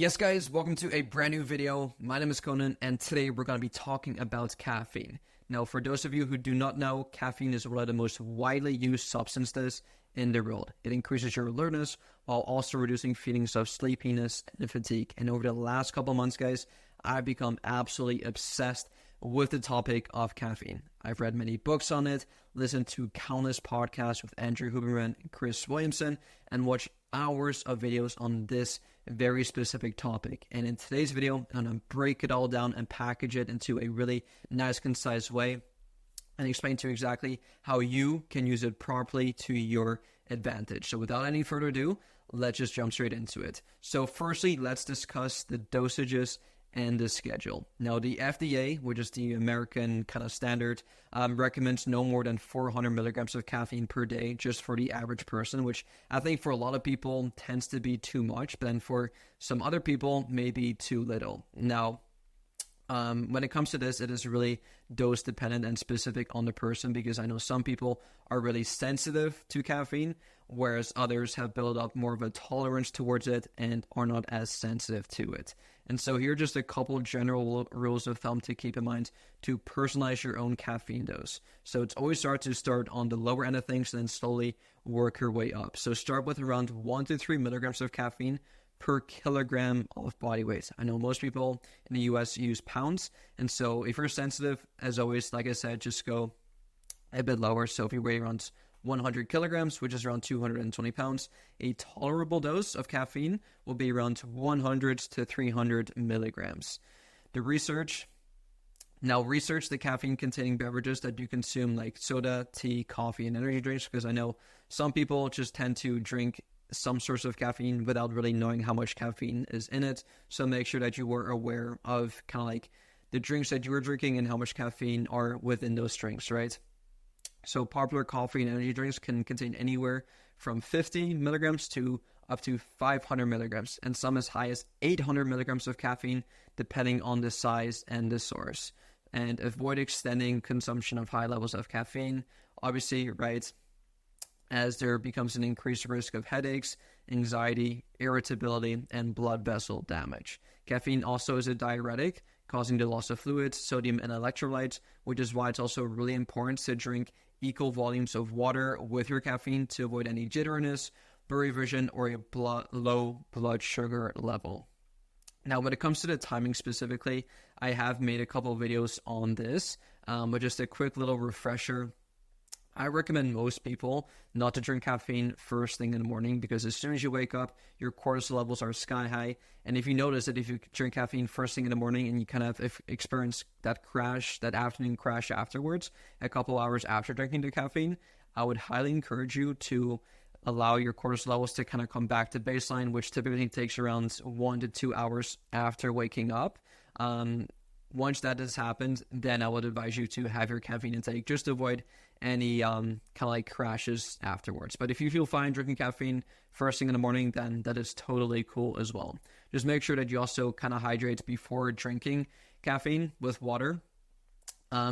Yes guys, welcome to a brand new video. My name is Conan and today we're going to be talking about caffeine. Now for those of you who do not know, caffeine is one of the most widely used substances in the world. It increases your alertness while also reducing feelings of sleepiness and fatigue. And over the last couple months guys, I've become absolutely obsessed with the topic of caffeine. I've read many books on it, listened to countless podcasts with Andrew Huberman and Chris Williamson, and watched hours of videos on this very specific topic. And in today's video, I'm going to break it all down and package it into a really nice, concise way and explain to you exactly how you can use it properly to your advantage. So without any further ado, let's just jump straight into it. So firstly, let's discuss the dosages and the schedule. Now, the FDA, which is the American kind of standard, recommends no more than 400 milligrams of caffeine per day just for the average person, which I think for a lot of people tends to be too much, but then for some other people, maybe too little. Now, when it comes to this, it is really dose dependent and specific on the person, because I know some people are really sensitive to caffeine, whereas others have built up more of a tolerance towards it and are not as sensitive to it. And so here are just a couple general rules of thumb to keep in mind to personalize your own caffeine dose. So it's always start on the lower end of things and then slowly work your way up. So start with around 1 to 3 milligrams of caffeine per kilogram of body weight. I know most people in the US use pounds. And so if you're sensitive, as always, like I said, just go a bit lower. So if you weigh around 100 kilograms, which is around 220 pounds, a tolerable dose of caffeine will be around 100 to 300 milligrams. Research the caffeine containing beverages that you consume, like soda, tea, coffee, and energy drinks, because I know some people just tend to drink some source of caffeine without really knowing how much caffeine is in it. So make sure that you were aware of kind of like the drinks that you were drinking and how much caffeine are within those drinks, right? So popular coffee and energy drinks can contain anywhere from 50 milligrams to up to 500 milligrams, and some as high as 800 milligrams of caffeine, depending on the size and the source. And avoid extending consumption of high levels of caffeine, obviously, right, as there becomes an increased risk of headaches, anxiety, irritability, and blood vessel damage. Caffeine also is a diuretic, causing the loss of fluids, sodium, and electrolytes, which is why it's also really important to drink equal volumes of water with your caffeine to avoid any jitteriness, blurry vision, or a low blood sugar level. Now, when it comes to the timing specifically, I have made a couple of videos on this, but just a quick little refresher. I recommend most people not to drink caffeine first thing in the morning, because as soon as you wake up, your cortisol levels are sky high. And if you notice that if you drink caffeine first thing in the morning and you kind of experience that crash, that afternoon crash afterwards, a couple hours after drinking the caffeine, I would highly encourage you to allow your cortisol levels to kind of come back to baseline, which typically takes around 1 to 2 hours after waking up. Once that has happened, then I would advise you to have your caffeine intake just to avoid any kind of like crashes afterwards. But if you feel fine drinking caffeine first thing in the morning, then that is totally cool as well. Just make sure that you also kind of hydrate before drinking caffeine with water,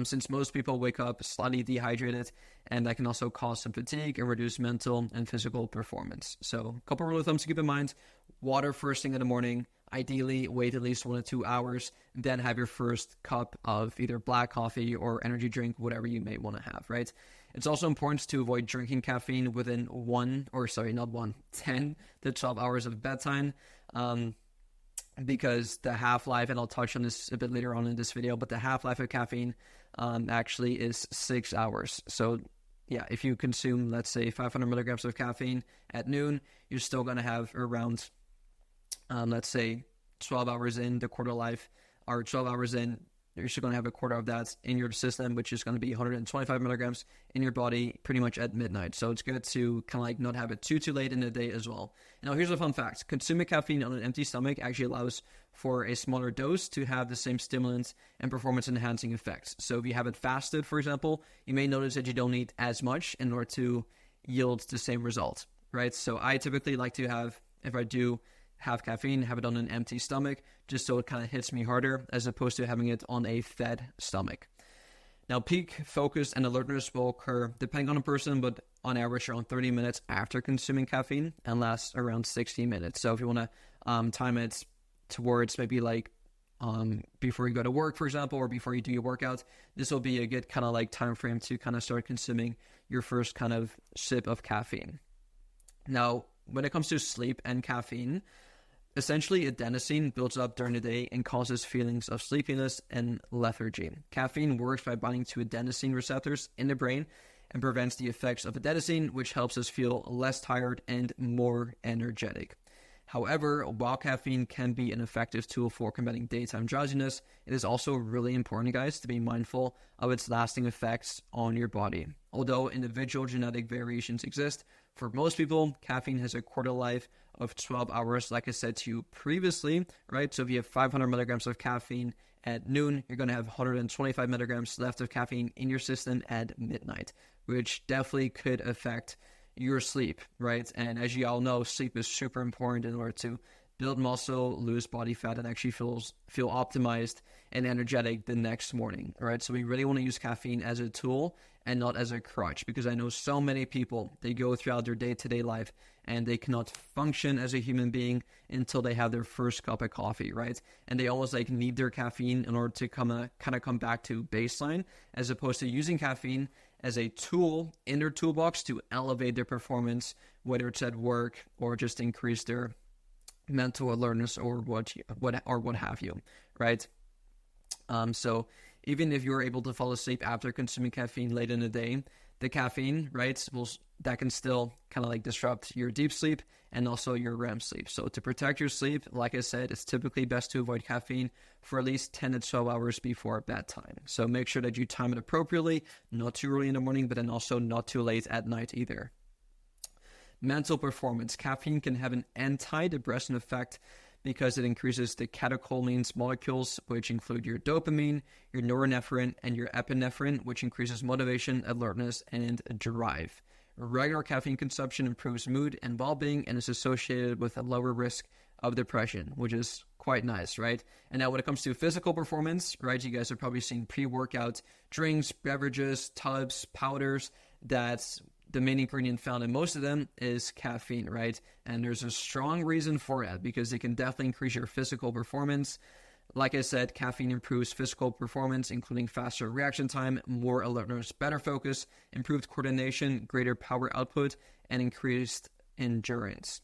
since most people wake up slightly dehydrated, and that can also cause some fatigue and reduce mental and physical performance. So a couple rule of thumbs to keep in mind: water first thing in the morning. Ideally, wait at least 1 to 2 hours, then have your first cup of either black coffee or energy drink, whatever you may want to have, right? It's also important to avoid drinking caffeine within 10 to 12 hours of bedtime, because the half-life, and I'll touch on this a bit later on in this video, but the half-life of caffeine actually is 6 hours. So yeah, if you consume, let's say, 500 milligrams of caffeine at noon, you're still going to have around let's say 12 hours in, the quarter life, or 12 hours in, you're still going to have a quarter of that in your system, which is going to be 125 milligrams in your body pretty much at midnight. So it's good to kind of like not have it too late in the day as well. Now, here's a fun fact. Consuming caffeine on an empty stomach actually allows for a smaller dose to have the same stimulant and performance enhancing effects. So if you have it fasted, for example, you may notice that you don't need as much in order to yield the same result, right? So I typically like to have, if I do have caffeine, have it on an empty stomach, just so it kind of hits me harder, as opposed to having it on a fed stomach. Now, peak focus and alertness will occur depending on a person, but on average around 30 minutes after consuming caffeine and lasts around 60 minutes. So if you want to time it towards maybe like before you go to work, for example, or before you do your workout, this will be a good kind of like time frame to kind of start consuming your first kind of sip of caffeine. Now, when it comes to sleep and caffeine, essentially adenosine builds up during the day and causes feelings of sleepiness and lethargy. Caffeine works by binding to adenosine receptors in the brain and prevents the effects of adenosine, which helps us feel less tired and more energetic. However, while caffeine can be an effective tool for combating daytime drowsiness, it is also really important, guys, to be mindful of its lasting effects on your body. Although individual genetic variations exist, for most people, caffeine has a quarter life of 12 hours, like I said to you previously, right? So if you have 500 milligrams of caffeine at noon, you're going to have 125 milligrams left of caffeine in your system at midnight, which definitely could affect your sleep, right? And as you all know, sleep is super important in order to build muscle, lose body fat, and actually feel optimized and energetic the next morning, right? So we really want to use caffeine as a tool and not as a crutch, because I know so many people, they go throughout their day-to-day life and they cannot function as a human being until they have their first cup of coffee, right? And they almost like need their caffeine in order to kind of come back to baseline, as opposed to using caffeine as a tool in their toolbox to elevate their performance, whether it's at work or just increase their mental alertness or what have you, right? So even if you're able to fall asleep after consuming caffeine late in the day, the caffeine, right, that can still kind of like disrupt your deep sleep and also your REM sleep. So to protect your sleep, like I said, it's typically best to avoid caffeine for at least 10 to 12 hours before bedtime. So make sure that you time it appropriately, not too early in the morning, but then also not too late at night either. Mental performance. Caffeine can have an antidepressant effect because it increases the catecholamines molecules, which include your dopamine, your norepinephrine, and your epinephrine, which increases motivation, alertness, and drive. Regular caffeine consumption improves mood and well-being and is associated with a lower risk of depression, which is quite nice, right? And now when it comes to physical performance, right, you guys have probably seen pre-workout drinks, beverages, tubs, powders. That's the main ingredient found in most of them is caffeine, right? And there's a strong reason for that, because it can definitely increase your physical performance. Like I said, caffeine improves physical performance, including faster reaction time, more alertness, better focus, improved coordination, greater power output, and increased endurance.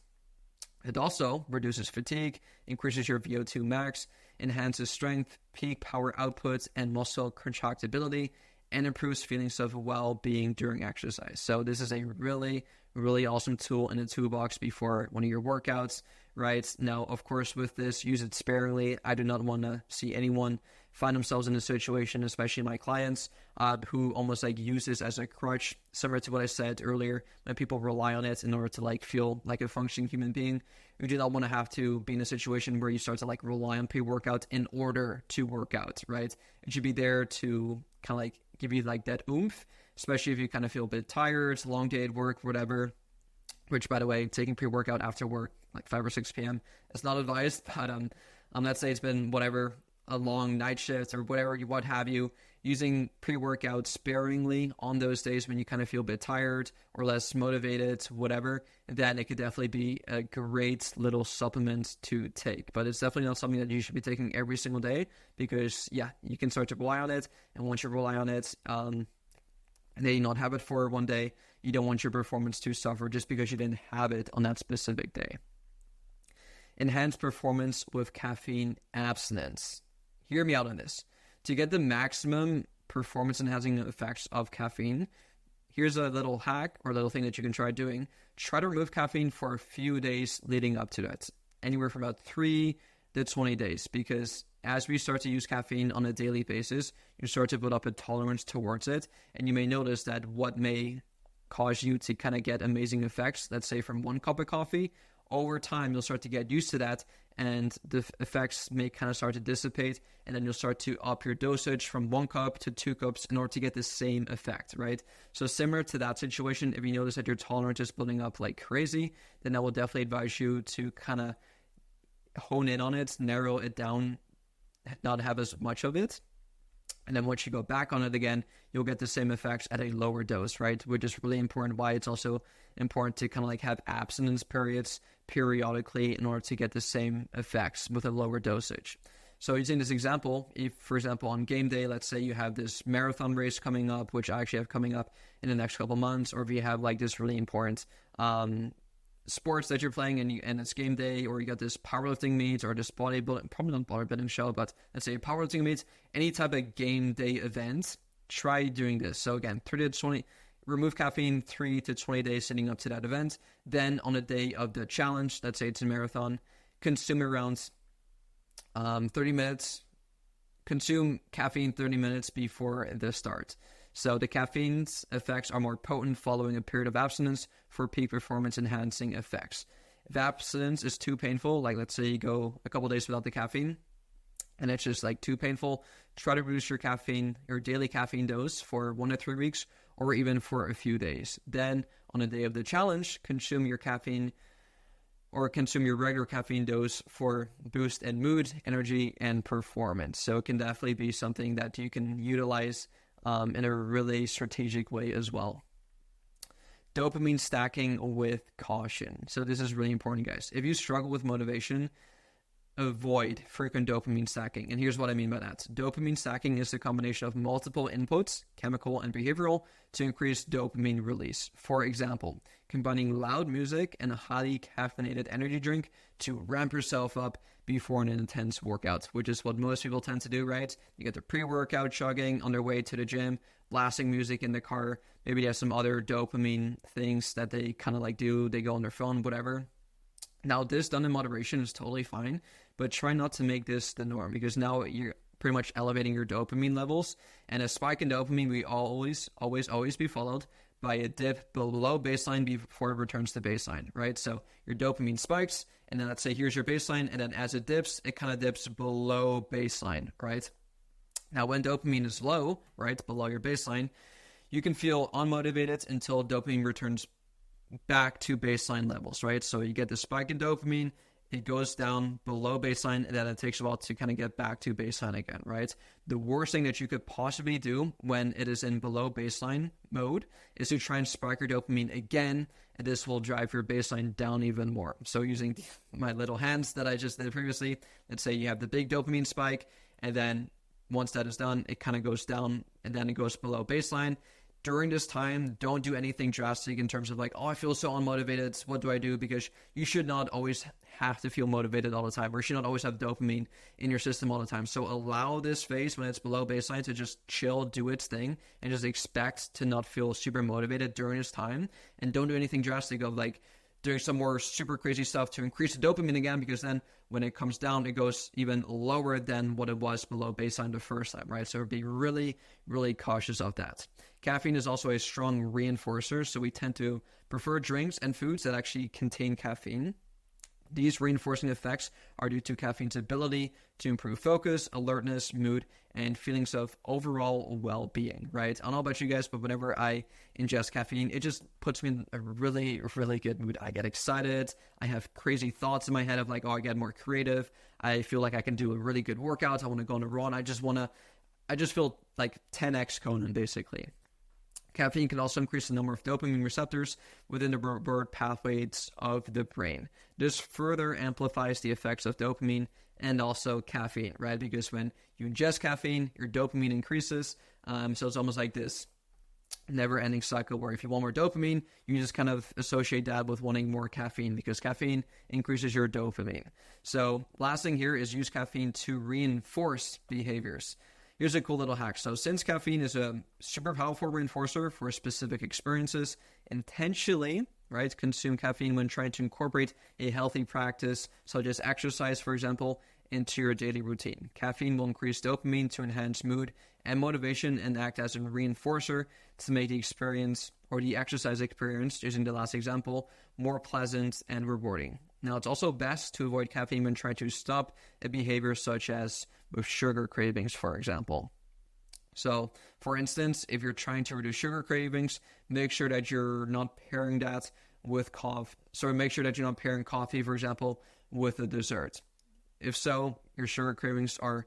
It also reduces fatigue, increases your VO2 max, enhances strength, peak power outputs, and muscle contractibility, and improves feelings of well-being during exercise. So this is a really, really awesome tool in the toolbox before one of your workouts, right? Now, of course, with this, use it sparingly. I do not want to see anyone find themselves in a situation, especially my clients, who almost like use this as a crutch, similar to what I said earlier, when people rely on it in order to like feel like a functioning human being. You do not want to have to be in a situation where you start to like rely on pre-workout in order to work out, right? It should be there to kind of like give you like that oomph, especially if you kind of feel a bit tired, long day at work, whatever. Which, by the way, taking pre-workout after work, like 5 or 6 p.m., is not advised. But let's say it's been whatever, a long night shift or whatever, what have you, using pre-workout sparingly on those days when you kind of feel a bit tired or less motivated, whatever, then it could definitely be a great little supplement to take. But it's definitely not something that you should be taking every single day, because, yeah, you can start to rely on it. And once you rely on it, and then you not have it for one day, you don't want your performance to suffer just because you didn't have it on that specific day. Enhanced performance with caffeine abstinence. Hear me out on this. To get the maximum performance-enhancing effects of caffeine, here's a little hack or little thing that you can try doing. Try to remove caffeine for a few days leading up to that, anywhere from about 3 to 20 days, because as we start to use caffeine on a daily basis, you start to build up a tolerance towards it, and you may notice that what may cause you to kind of get amazing effects, let's say from 1 cup of coffee, over time you'll start to get used to that, and the effects may kind of start to dissipate, and then you'll start to up your dosage from 1 cup to 2 cups in order to get the same effect, right? So similar to that situation, if you notice that your tolerance is building up like crazy, then I will definitely advise you to kind of hone in on it, narrow it down, not have as much of it. And then once you go back on it again, you'll get the same effects at a lower dose, right? Which is really important. Why it's also important to kind of like have abstinence periods periodically in order to get the same effects with a lower dosage. So using this example, if, for example, on game day, let's say you have this marathon race coming up, which I actually have coming up in the next couple months, or if you have like this really important sports that you're playing and it's game day, or you got this powerlifting meet or this bodybuilding, probably not bodybuilding show, but let's say powerlifting meet, any type of game day event, try doing this. So again, 30 to 20, remove caffeine 3 to 20 days leading up to that event. Then on the day of the challenge, let's say it's a marathon, consume around 30 minutes, consume caffeine 30 minutes before the start. So the caffeine's effects are more potent following a period of abstinence for peak performance enhancing effects. If abstinence is too painful, like let's say you go a couple days without the caffeine and it's just like too painful, try to reduce your daily caffeine dose for 1 to 3 weeks or even for a few days. Then on the day of the challenge, consume your caffeine or consume your regular caffeine dose for boost in mood, energy, and performance. So it can definitely be something that you can utilize in a really strategic way as well. Dopamine stacking with caution. So this is really important, guys. If you struggle with motivation, avoid frequent dopamine stacking. And here's what I mean by that. Dopamine stacking is a combination of multiple inputs, chemical and behavioral, to increase dopamine release. For example, combining loud music and a highly caffeinated energy drink to ramp yourself up before an intense workout, which is what most people tend to do, right? You get their pre-workout chugging on their way to the gym, blasting music in the car. Maybe they have some other dopamine things that they kind of like do. They go on their phone, whatever. Now, this done in moderation is totally fine, but try not to make this the norm, because now you're pretty much elevating your dopamine levels. And a spike in dopamine we always be followed by a dip below baseline before it returns to baseline, right? So your dopamine spikes, and then let's say here's your baseline, and then as it dips, it kind of dips below baseline, right? Now, when dopamine is low, right, below your baseline, you can feel unmotivated until dopamine returns back to baseline levels, right? So you get the spike in dopamine, it goes down below baseline, and then it takes a while to kind of get back to baseline again, right? The worst thing that you could possibly do when it is in below baseline mode is to try and spike your dopamine again, and this will drive your baseline down even more. So using my little hands that I just did previously, let's say you have the big dopamine spike, and then once that is done, it kind of goes down, and then it goes below baseline. During this time, don't do anything drastic in terms of like, oh, I feel so unmotivated, what do I do? Because you should not always have to feel motivated all the time, or you should not always have dopamine in your system all the time. So allow this phase when it's below baseline to just chill, do its thing, and just expect to not feel super motivated during this time. And don't do anything drastic of like doing some more super crazy stuff to increase the dopamine again, because then when it comes down, it goes even lower than what it was below baseline the first time, right? So be really, really cautious of that. Caffeine is also a strong reinforcer, so we tend to prefer drinks and foods that actually contain caffeine. These reinforcing effects are due to caffeine's ability to improve focus, alertness, mood, and feelings of overall well-being, right? I don't know about you guys, but whenever I ingest caffeine, it just puts me in a really, really good mood. I get excited. I have crazy thoughts in my head of like, oh, I get more creative. I feel like I can do a really good workout. I want to go on a run. I just feel like 10x Cohnan, basically. Caffeine can also increase the number of dopamine receptors within the reward pathways of the brain. This further amplifies the effects of dopamine and also caffeine, right? Because when you ingest caffeine, your dopamine increases. So it's almost like this never-ending cycle where if you want more dopamine, you just kind of associate that with wanting more caffeine, because caffeine increases your dopamine. So last thing here is use caffeine to reinforce behaviors. Here's a cool little hack. So since caffeine is a super powerful reinforcer for specific experiences, intentionally, right, consume caffeine when trying to incorporate a healthy practice, such as exercise, for example, into your daily routine. Caffeine will increase dopamine to enhance mood and motivation and act as a reinforcer to make the experience or the exercise experience, using the last example, more pleasant and rewarding. Now, it's also best to avoid caffeine when trying to stop a behavior such as with sugar cravings, for example. So, for instance, if you're trying to reduce sugar cravings, make sure that you're not pairing that with coffee. So make sure that you're not pairing coffee, for example, with a dessert. If so, your sugar cravings are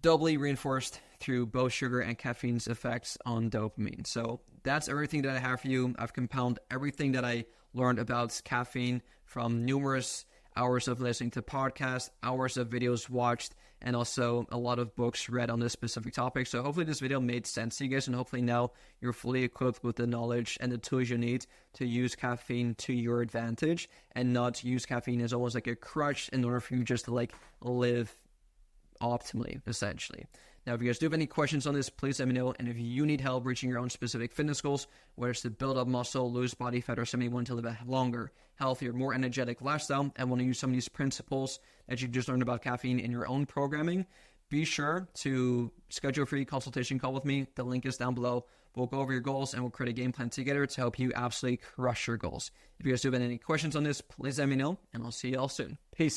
doubly reinforced through both sugar and caffeine's effects on dopamine. So that's everything that I have for you. I've compounded everything that I learned about caffeine from numerous hours of listening to podcasts, hours of videos watched, and also a lot of books read on this specific topic. So hopefully this video made sense to you guys, and hopefully now you're fully equipped with the knowledge and the tools you need to use caffeine to your advantage and not use caffeine as almost like a crutch in order for you just to like live optimally, essentially. Now, if you guys do have any questions on this, please let me know. And if you need help reaching your own specific fitness goals, whether it's to build up muscle, lose body fat, or simply want to live a longer, healthier, more energetic lifestyle, and want to use some of these principles that you just learned about caffeine in your own programming, be sure to schedule a free consultation call with me. The link is down below. We'll go over your goals and we'll create a game plan together to help you absolutely crush your goals. If you guys do have any questions on this, please let me know, and I'll see you all soon. Peace.